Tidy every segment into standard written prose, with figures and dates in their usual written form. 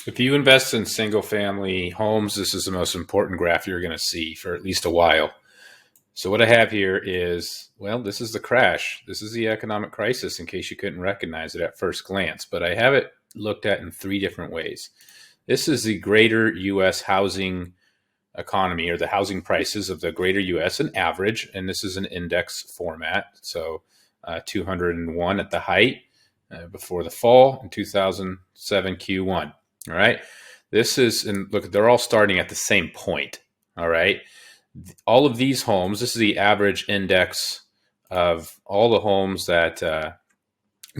If you invest in single family homes, this is the most important graph you're going to see for at least a while. So what I have here is, well, this is the crash. This is the economic crisis in case you couldn't recognize it at first glance, but I have it looked at in three different ways. This is the greater US housing economy, or the housing prices of the greater US, an average, and this is an index format. So 201 at the height before the fall in 2007 Q1. All right. This is, and look, they're all starting at the same point. All right. All of these homes, this is the average index of all the homes that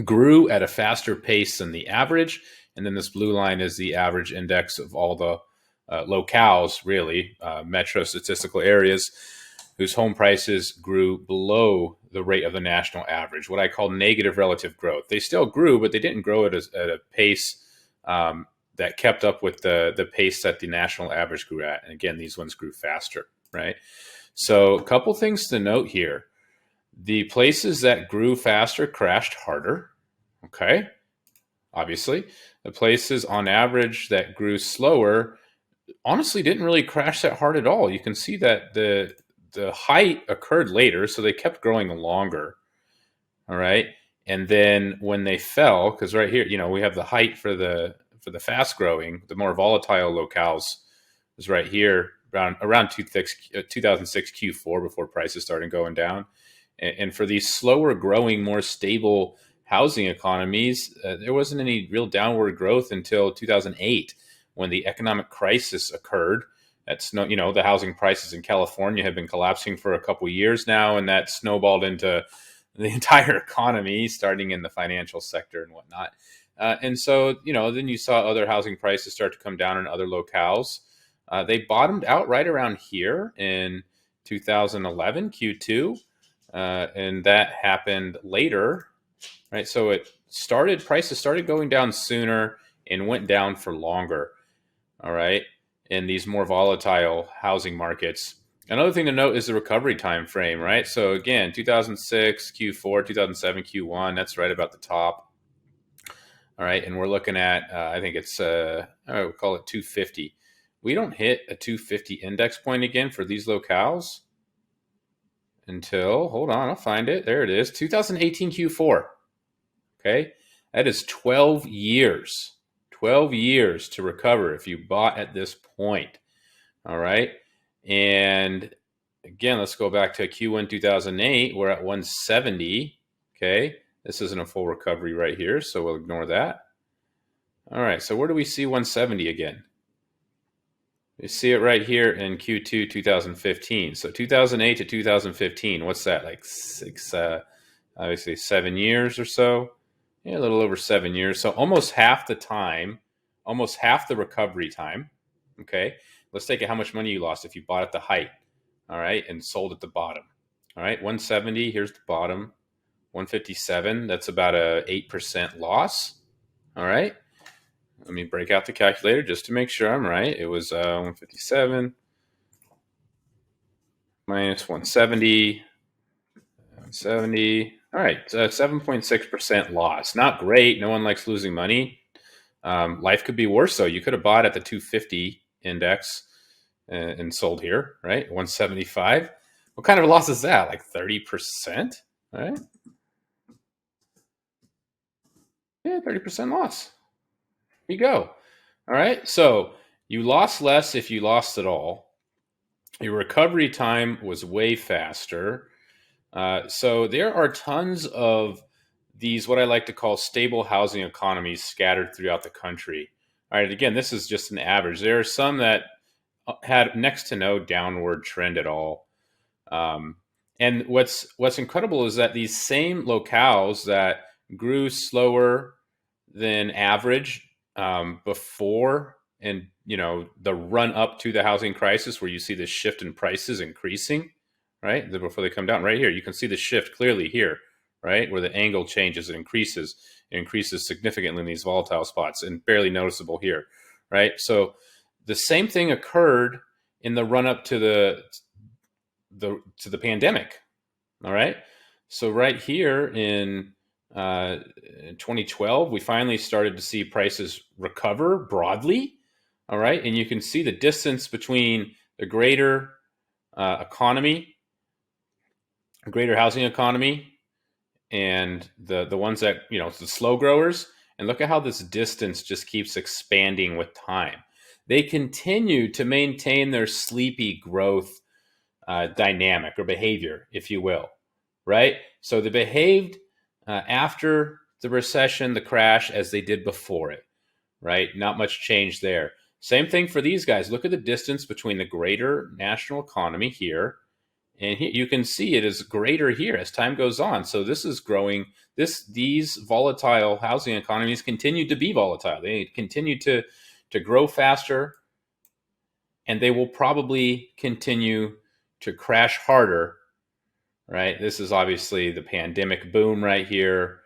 grew at a faster pace than the average. And then this blue line is the average index of all the locales, really, metro statistical areas whose home prices grew below the rate of the national average, what I call negative relative growth. They still grew, but they didn't grow at a pace that kept up with the pace that the national average grew at. And again, these ones grew faster, right? So a couple things to note here. The places that grew faster crashed harder, okay? Obviously. The places on average that grew slower honestly didn't really crash that hard at all. You can see that the height occurred later, so they kept growing longer. All right. And then when they fell, because right here, we have the height for the fast growing, the more volatile locales was right here around 2006 Q4 before prices started going down. And for these slower growing, more stable housing economies, there wasn't any real downward growth until 2008 when the economic crisis occurred. That's the housing prices in California have been collapsing for a couple of years now, and that snowballed into the entire economy, starting in the financial sector and whatnot. And so, then you saw other housing prices start to come down in other locales. They bottomed out right around here in 2011 Q2, and that happened later, right? So prices started going down sooner and went down for longer. All right. In these more volatile housing markets. Another thing to note is the recovery time frame, right? So again, 2006 Q4, 2007 Q1, that's right about the top. All right. And we're looking at, I think it's, I would call it 250. We don't hit a 250 index point again for these locales until, hold on, I'll find it. There it is, 2018 Q4. Okay. That is 12 years. 12 years to recover if you bought at this point. All right. And again, let's go back to Q1 2008. We're at 170. Okay. This isn't a full recovery right here, so we'll ignore that. All right. So where do we see 170 again? You see it right here in Q2 2015. So 2008 to 2015, what's that? Like obviously 7 years or so. Yeah, a little over 7 years. So almost half the time, almost half the recovery time. Okay. Let's take it how much money you lost if you bought at the height. All right. And sold at the bottom. All right. 170. Here's the bottom. 157. That's about a 8% loss. All right. Let me break out the calculator just to make sure I'm right. It was 157 minus 170. 170. All right, 7.6% loss. Not great. No one likes losing money. Life could be worse, though. You could have bought at the 250 index and sold here, right? 175. What kind of loss is that? Like 30%? All right. Yeah, 30% loss. Here you go. All right. So you lost less if you lost at all. Your recovery time was way faster. So there are tons of these, what I like to call stable housing economies scattered throughout the country. All right, again, this is just an average. There are some that had next to no downward trend at all. And what's incredible is that these same locales that grew slower than average before, and the run up to the housing crisis, where you see the shift in prices increasing, right? Before they come down, right here, you can see the shift clearly here, right? Where the angle changes, it increases significantly in these volatile spots, and barely noticeable here, right? So the same thing occurred in the run up to the pandemic. All right. So right here in In 2012, we finally started to see prices recover broadly. All right. And you can see the distance between the economy, greater housing economy, and the ones that, the slow growers. And look at how this distance just keeps expanding with time. They continue to maintain their sleepy growth dynamic or behavior, if you will, right? So they behaved after the recession, the crash, as they did before it, right? Not much change there. Same thing for these guys. Look at the distance between the greater national economy here, and here, you can see it is greater here as time goes on. So this is growing. These volatile housing economies continue to be volatile. They continue to grow faster, and they will probably continue to crash harder, right? This is obviously the pandemic boom right here,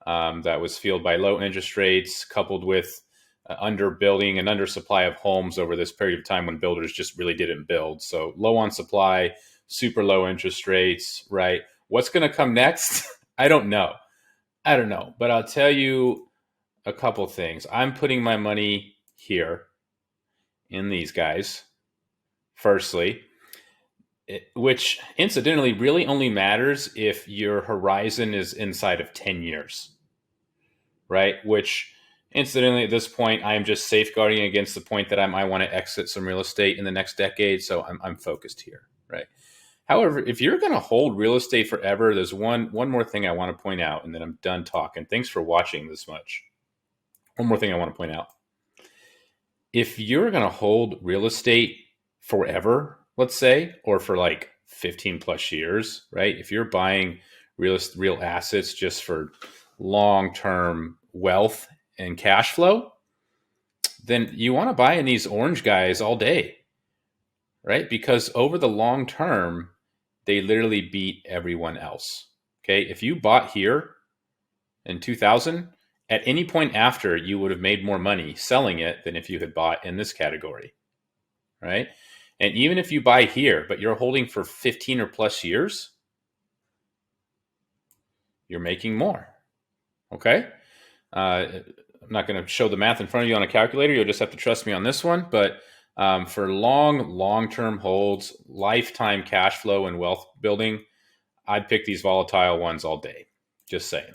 that was fueled by low interest rates coupled with underbuilding and undersupply of homes over this period of time when builders just really didn't build. So low on supply, super low interest rates, right? What's going to come next? I don't know. But I'll tell you a couple things. I'm putting my money here in these guys, firstly, which incidentally really only matters if your horizon is inside of 10 years, right? Which incidentally at this point, I am just safeguarding against the point that I want to exit some real estate in the next decade. So I'm focused here, right? However, if you're going to hold real estate forever, there's one more thing I want to point out, and then I'm done talking. Thanks for watching this much. One more thing I want to point out. If you're going to hold real estate forever, let's say, or for like 15 plus years, right? If you're buying real assets just for long-term wealth and cash flow, then you want to buy in these orange guys all day, right? Because over the long term, they literally beat everyone else. Okay. If you bought here in 2000, at any point after, you would have made more money selling it than if you had bought in this category, right? And even if you buy here, but you're holding for 15 or plus years, you're making more. Okay. I'm not going to show the math in front of you on a calculator. You'll just have to trust me on this one. But for long-term holds, lifetime cash flow and wealth building, I'd pick these volatile ones all day. Just saying.